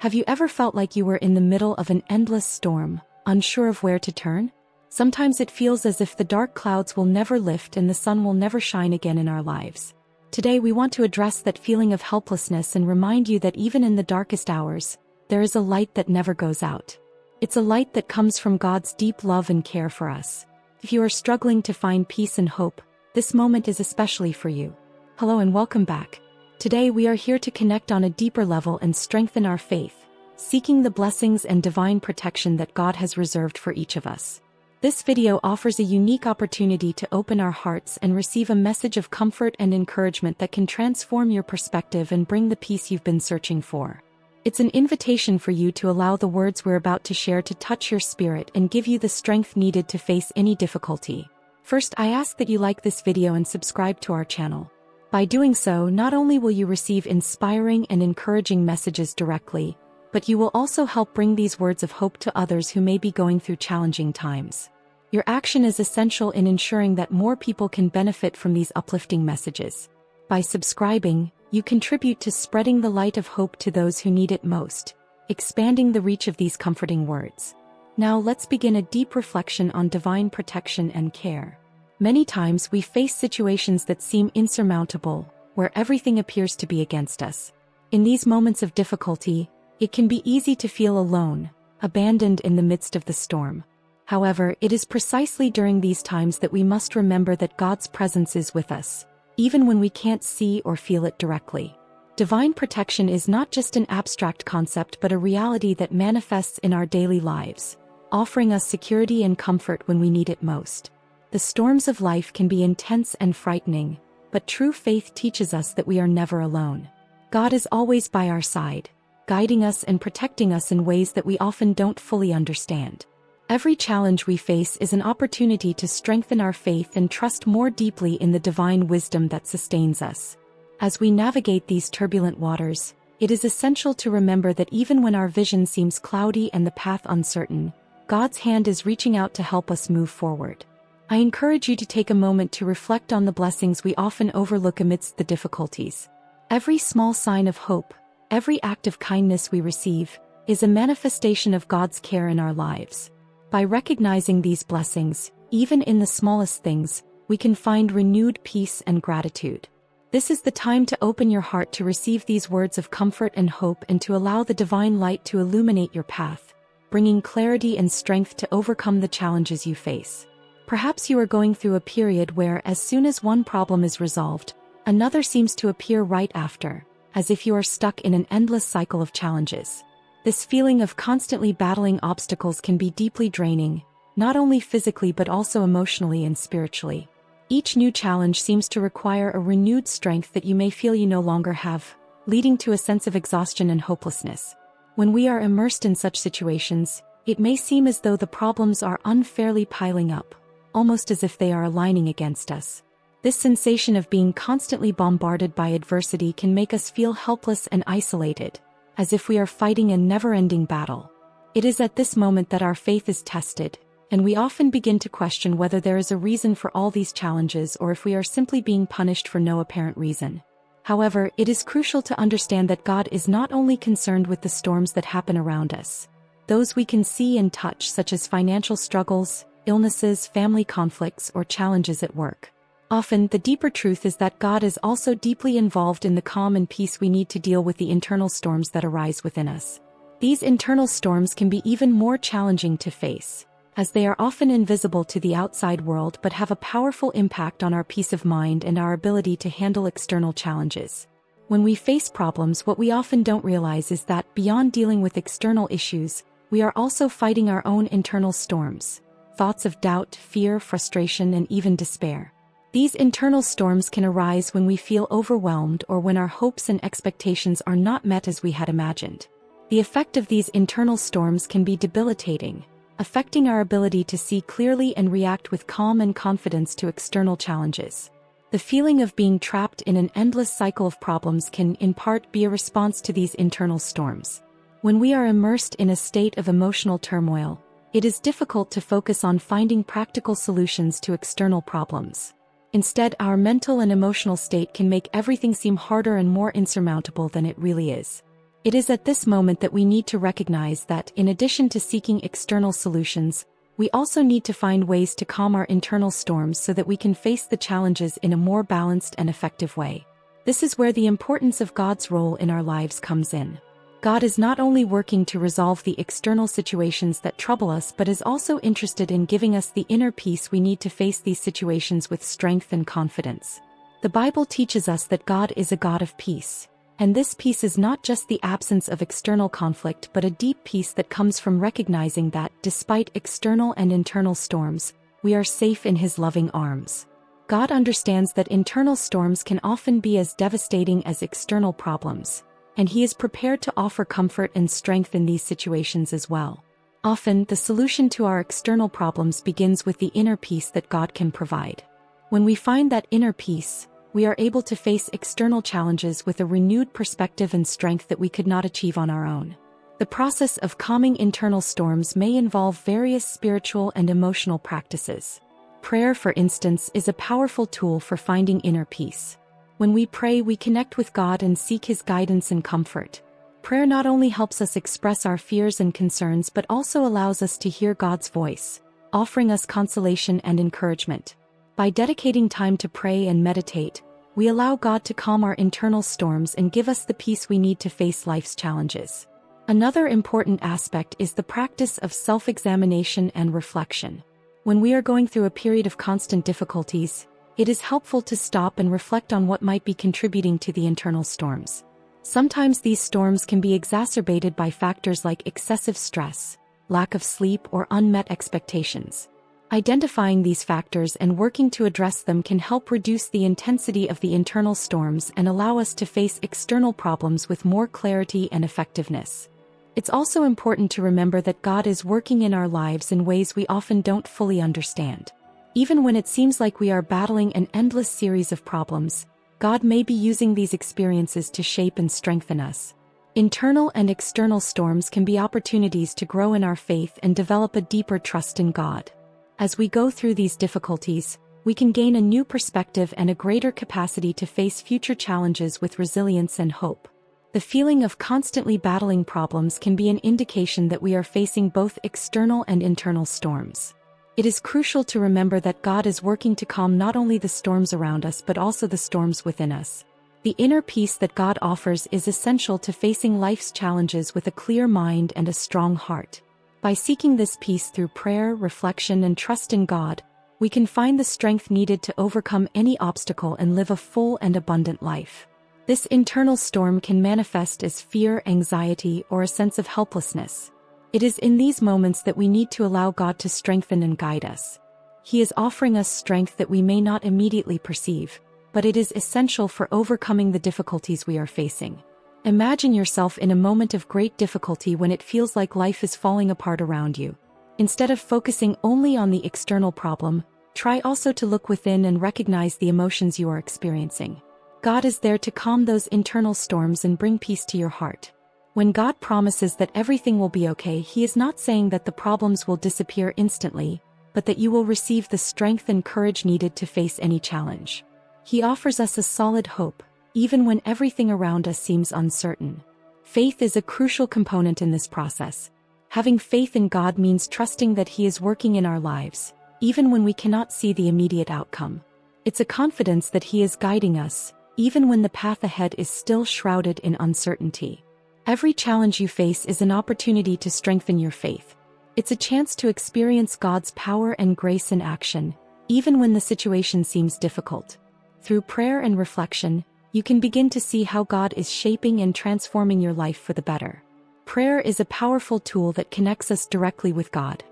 Have you ever felt like you were in the middle of an endless storm, unsure of where to turn? Sometimes it feels as if the dark clouds will never lift and the sun will never shine again in our lives. Today we want to address that feeling of helplessness and remind you that even in the darkest hours, there is a light that never goes out. It's a light that comes from God's deep love and care for us. If you are struggling to find peace and hope, this moment is especially for you. Hello and welcome back. Today we are here to connect on a deeper level and strengthen our faith, seeking the blessings and divine protection that God has reserved for each of us. This video offers a unique opportunity to open our hearts and receive a message of comfort and encouragement that can transform your perspective and bring the peace you've been searching for. It's an invitation for you to allow the words we're about to share to touch your spirit and give you the strength needed to face any difficulty. First, I ask that you like this video and subscribe to our channel. By doing so, not only will you receive inspiring and encouraging messages directly, but you will also help bring these words of hope to others who may be going through challenging times. Your action is essential in ensuring that more people can benefit from these uplifting messages. By subscribing, you contribute to spreading the light of hope to those who need it most, expanding the reach of these comforting words. Now let's begin a deep reflection on divine protection and care. Many times we face situations that seem insurmountable, where everything appears to be against us. In these moments of difficulty, it can be easy to feel alone, abandoned in the midst of the storm. However, it is precisely during these times that we must remember that God's presence is with us, even when we can't see or feel it directly. Divine protection is not just an abstract concept but a reality that manifests in our daily lives, offering us security and comfort when we need it most. The storms of life can be intense and frightening, but true faith teaches us that we are never alone. God is always by our side, guiding us and protecting us in ways that we often don't fully understand. Every challenge we face is an opportunity to strengthen our faith and trust more deeply in the divine wisdom that sustains us. As we navigate these turbulent waters, it is essential to remember that even when our vision seems cloudy and the path uncertain, God's hand is reaching out to help us move forward. I encourage you to take a moment to reflect on the blessings we often overlook amidst the difficulties. Every small sign of hope, every act of kindness we receive, is a manifestation of God's care in our lives. By recognizing these blessings, even in the smallest things, we can find renewed peace and gratitude. This is the time to open your heart to receive these words of comfort and hope and to allow the divine light to illuminate your path, bringing clarity and strength to overcome the challenges you face. Perhaps you are going through a period where, as soon as one problem is resolved, another seems to appear right after, as if you are stuck in an endless cycle of challenges. This feeling of constantly battling obstacles can be deeply draining, not only physically but also emotionally and spiritually. Each new challenge seems to require a renewed strength that you may feel you no longer have, leading to a sense of exhaustion and hopelessness. When we are immersed in such situations, it may seem as though the problems are unfairly piling up, almost as if they are aligning against us. This sensation of being constantly bombarded by adversity can make us feel helpless and isolated, as if we are fighting a never-ending battle. It is at this moment that our faith is tested, and we often begin to question whether there is a reason for all these challenges or if we are simply being punished for no apparent reason. However, it is crucial to understand that God is not only concerned with the storms that happen around us, those we can see and touch, such as financial struggles, illnesses, family conflicts, or challenges at work. Often, the deeper truth is that God is also deeply involved in the calm and peace we need to deal with the internal storms that arise within us. These internal storms can be even more challenging to face, as they are often invisible to the outside world but have a powerful impact on our peace of mind and our ability to handle external challenges. When we face problems, what we often don't realize is that, beyond dealing with external issues, we are also fighting our own internal storms. Thoughts of doubt, fear, frustration, and even despair. These internal storms can arise when we feel overwhelmed or when our hopes and expectations are not met as we had imagined. The effect of these internal storms can be debilitating, affecting our ability to see clearly and react with calm and confidence to external challenges. The feeling of being trapped in an endless cycle of problems can, in part, be a response to these internal storms. When we are immersed in a state of emotional turmoil, it is difficult to focus on finding practical solutions to external problems. Instead, our mental and emotional state can make everything seem harder and more insurmountable than it really is. It is at this moment that we need to recognize that, in addition to seeking external solutions, we also need to find ways to calm our internal storms so that we can face the challenges in a more balanced and effective way. This is where the importance of God's role in our lives comes in. God is not only working to resolve the external situations that trouble us but is also interested in giving us the inner peace we need to face these situations with strength and confidence. The Bible teaches us that God is a God of peace. And this peace is not just the absence of external conflict but a deep peace that comes from recognizing that, despite external and internal storms, we are safe in His loving arms. God understands that internal storms can often be as devastating as external problems, and He is prepared to offer comfort and strength in these situations as well. Often, the solution to our external problems begins with the inner peace that God can provide. When we find that inner peace, we are able to face external challenges with a renewed perspective and strength that we could not achieve on our own. The process of calming internal storms may involve various spiritual and emotional practices. Prayer, for instance, is a powerful tool for finding inner peace. When we pray, we connect with God and seek His guidance and comfort. Prayer not only helps us express our fears and concerns but also allows us to hear God's voice, offering us consolation and encouragement. By dedicating time to pray and meditate, we allow God to calm our internal storms and give us the peace we need to face life's challenges. Another important aspect is the practice of self-examination and reflection. When we are going through a period of constant difficulties, it is helpful to stop and reflect on what might be contributing to the internal storms. Sometimes these storms can be exacerbated by factors like excessive stress, lack of sleep, or unmet expectations. Identifying these factors and working to address them can help reduce the intensity of the internal storms and allow us to face external problems with more clarity and effectiveness. It's also important to remember that God is working in our lives in ways we often don't fully understand. Even when it seems like we are battling an endless series of problems, God may be using these experiences to shape and strengthen us. Internal and external storms can be opportunities to grow in our faith and develop a deeper trust in God. As we go through these difficulties, we can gain a new perspective and a greater capacity to face future challenges with resilience and hope. The feeling of constantly battling problems can be an indication that we are facing both external and internal storms. It is crucial to remember that God is working to calm not only the storms around us but also the storms within us. The inner peace that God offers is essential to facing life's challenges with a clear mind and a strong heart. By seeking this peace through prayer, reflection, and trust in God, we can find the strength needed to overcome any obstacle and live a full and abundant life. This internal storm can manifest as fear, anxiety, or a sense of helplessness. It is in these moments that we need to allow God to strengthen and guide us. He is offering us strength that we may not immediately perceive, but it is essential for overcoming the difficulties we are facing. Imagine yourself in a moment of great difficulty when it feels like life is falling apart around you. Instead of focusing only on the external problem, try also to look within and recognize the emotions you are experiencing. God is there to calm those internal storms and bring peace to your heart. When God promises that everything will be okay, He is not saying that the problems will disappear instantly, but that you will receive the strength and courage needed to face any challenge. He offers us a solid hope, even when everything around us seems uncertain. Faith is a crucial component in this process. Having faith in God means trusting that He is working in our lives, even when we cannot see the immediate outcome. It's a confidence that He is guiding us, even when the path ahead is still shrouded in uncertainty. Every challenge you face is an opportunity to strengthen your faith. It's a chance to experience God's power and grace in action, even when the situation seems difficult. Through prayer and reflection, you can begin to see how God is shaping and transforming your life for the better. Prayer is a powerful tool that connects us directly with God.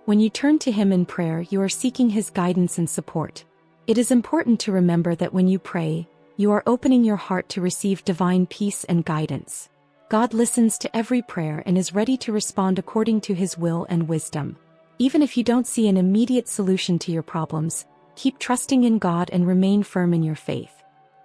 When you turn to Him in prayer, you are seeking His guidance and support. It is important to remember that when you pray, you are opening your heart to receive divine peace and guidance. God listens to every prayer and is ready to respond according to His will and wisdom. Even if you don't see an immediate solution to your problems, keep trusting in God and remain firm in your faith.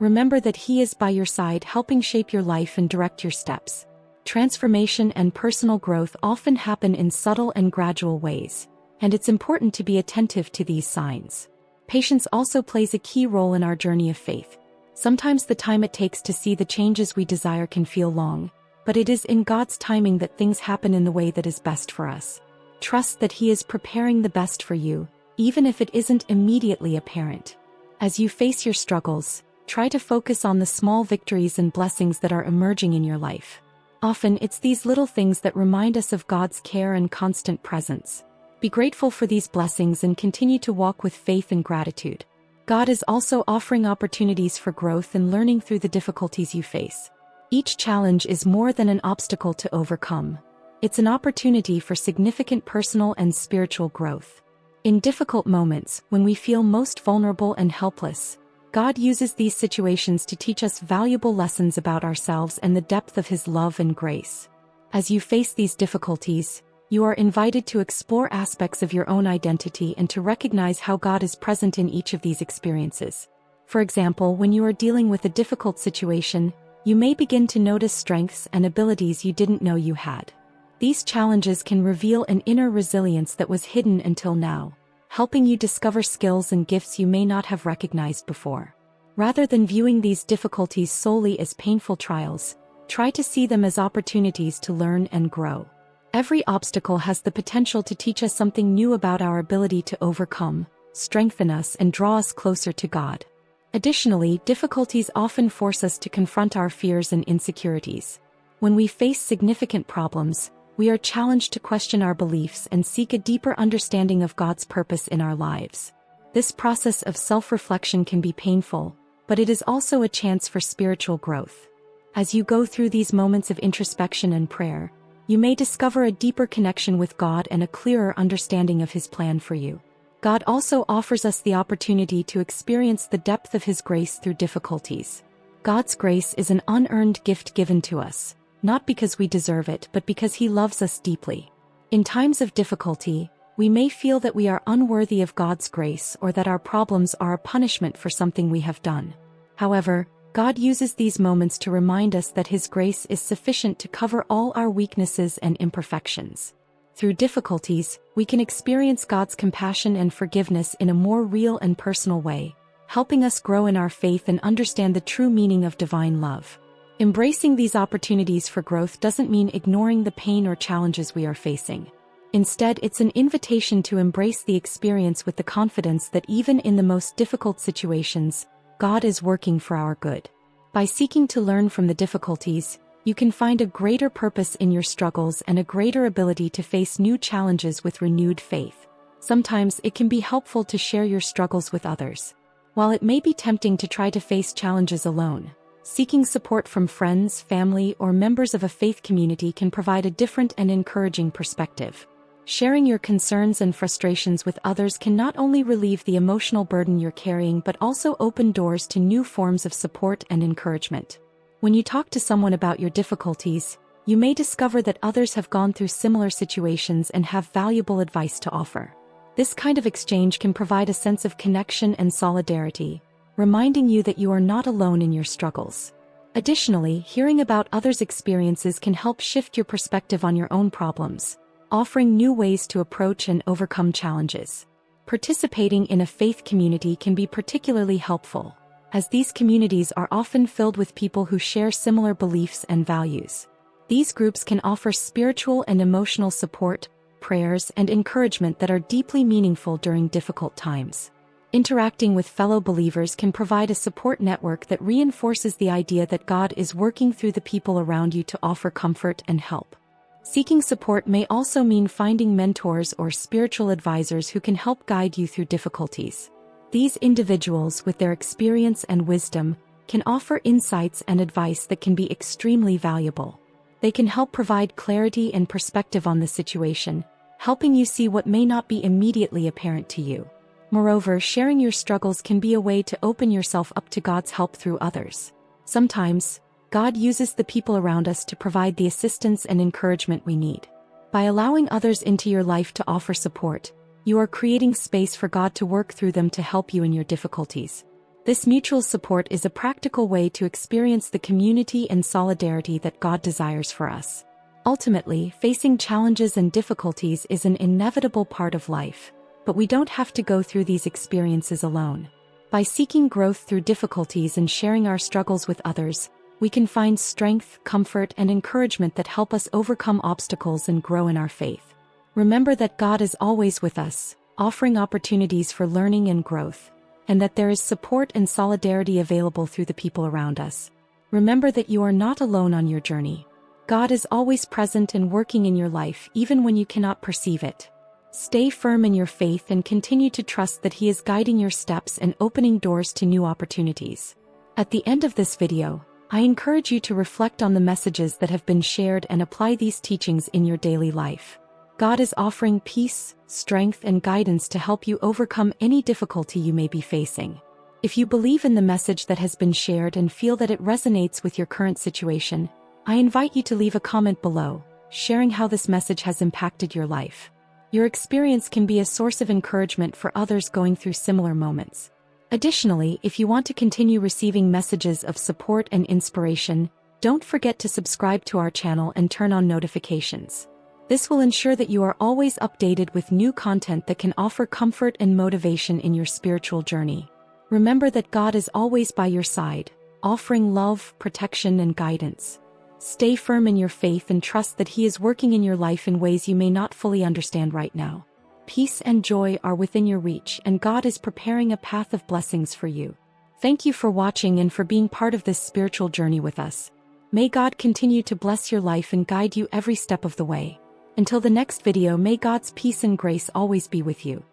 Remember that He is by your side, helping shape your life and direct your steps. Transformation and personal growth often happen in subtle and gradual ways, and it's important to be attentive to these signs. Patience also plays a key role in our journey of faith. Sometimes the time it takes to see the changes we desire can feel long, but it is in God's timing that things happen in the way that is best for us. Trust that He is preparing the best for you, even if it isn't immediately apparent. As you face your struggles, try to focus on the small victories and blessings that are emerging in your life. Often it's these little things that remind us of God's care and constant presence. Be grateful for these blessings and continue to walk with faith and gratitude. God is also offering opportunities for growth and learning through the difficulties you face. Each challenge is more than an obstacle to overcome. It's an opportunity for significant personal and spiritual growth. In difficult moments, when we feel most vulnerable and helpless, God uses these situations to teach us valuable lessons about ourselves and the depth of His love and grace. As you face these difficulties, you are invited to explore aspects of your own identity and to recognize how God is present in each of these experiences. For example, when you are dealing with a difficult situation, you may begin to notice strengths and abilities you didn't know you had. These challenges can reveal an inner resilience that was hidden until now, helping you discover skills and gifts you may not have recognized before. Rather than viewing these difficulties solely as painful trials, try to see them as opportunities to learn and grow. Every obstacle has the potential to teach us something new about our ability to overcome, strengthen us, and draw us closer to God. Additionally, difficulties often force us to confront our fears and insecurities. When we face significant problems, we are challenged to question our beliefs and seek a deeper understanding of God's purpose in our lives. This process of self-reflection can be painful, but it is also a chance for spiritual growth. As you go through these moments of introspection and prayer, you may discover a deeper connection with God and a clearer understanding of His plan for you. God also offers us the opportunity to experience the depth of His grace through difficulties. God's grace is an unearned gift given to us, not because we deserve it, but because He loves us deeply. In times of difficulty, we may feel that we are unworthy of God's grace or that our problems are a punishment for something we have done. However, God uses these moments to remind us that His grace is sufficient to cover all our weaknesses and imperfections. Through difficulties, we can experience God's compassion and forgiveness in a more real and personal way, helping us grow in our faith and understand the true meaning of divine love. Embracing these opportunities for growth doesn't mean ignoring the pain or challenges we are facing. Instead, it's an invitation to embrace the experience with the confidence that even in the most difficult situations, God is working for our good. By seeking to learn from the difficulties, you can find a greater purpose in your struggles and a greater ability to face new challenges with renewed faith. Sometimes it can be helpful to share your struggles with others. While it may be tempting to try to face challenges alone, seeking support from friends, family, or members of a faith community can provide a different and encouraging perspective. Sharing your concerns and frustrations with others can not only relieve the emotional burden you're carrying but also open doors to new forms of support and encouragement. When you talk to someone about your difficulties, you may discover that others have gone through similar situations and have valuable advice to offer. This kind of exchange can provide a sense of connection and solidarity, reminding you that you are not alone in your struggles. Additionally, hearing about others' experiences can help shift your perspective on your own problems, offering new ways to approach and overcome challenges. Participating in a faith community can be particularly helpful, as these communities are often filled with people who share similar beliefs and values. These groups can offer spiritual and emotional support, prayers, and encouragement that are deeply meaningful during difficult times. Interacting with fellow believers can provide a support network that reinforces the idea that God is working through the people around you to offer comfort and help. Seeking support may also mean finding mentors or spiritual advisors who can help guide you through difficulties. These individuals, with their experience and wisdom, can offer insights and advice that can be extremely valuable. They can help provide clarity and perspective on the situation, helping you see what may not be immediately apparent to you. Moreover, sharing your struggles can be a way to open yourself up to God's help through others. Sometimes, God uses the people around us to provide the assistance and encouragement we need. By allowing others into your life to offer support, you are creating space for God to work through them to help you in your difficulties. This mutual support is a practical way to experience the community and solidarity that God desires for us. Ultimately, facing challenges and difficulties is an inevitable part of life, but we don't have to go through these experiences alone. By seeking growth through difficulties and sharing our struggles with others, we can find strength, comfort, and encouragement that help us overcome obstacles and grow in our faith. Remember that God is always with us, offering opportunities for learning and growth, and that there is support and solidarity available through the people around us. Remember that you are not alone on your journey. God is always present and working in your life even when you cannot perceive it. Stay firm in your faith and continue to trust that He is guiding your steps and opening doors to new opportunities. At the end of this video, I encourage you to reflect on the messages that have been shared and apply these teachings in your daily life. God is offering peace, strength, and guidance to help you overcome any difficulty you may be facing. If you believe in the message that has been shared and feel that it resonates with your current situation, I invite you to leave a comment below, sharing how this message has impacted your life. Your experience can be a source of encouragement for others going through similar moments. Additionally, if you want to continue receiving messages of support and inspiration, don't forget to subscribe to our channel and turn on notifications. This will ensure that you are always updated with new content that can offer comfort and motivation in your spiritual journey. Remember that God is always by your side, offering love, protection, and guidance. Stay firm in your faith and trust that He is working in your life in ways you may not fully understand right now. Peace and joy are within your reach, and God is preparing a path of blessings for you. Thank you for watching and for being part of this spiritual journey with us. May God continue to bless your life and guide you every step of the way. Until the next video, may God's peace and grace always be with you.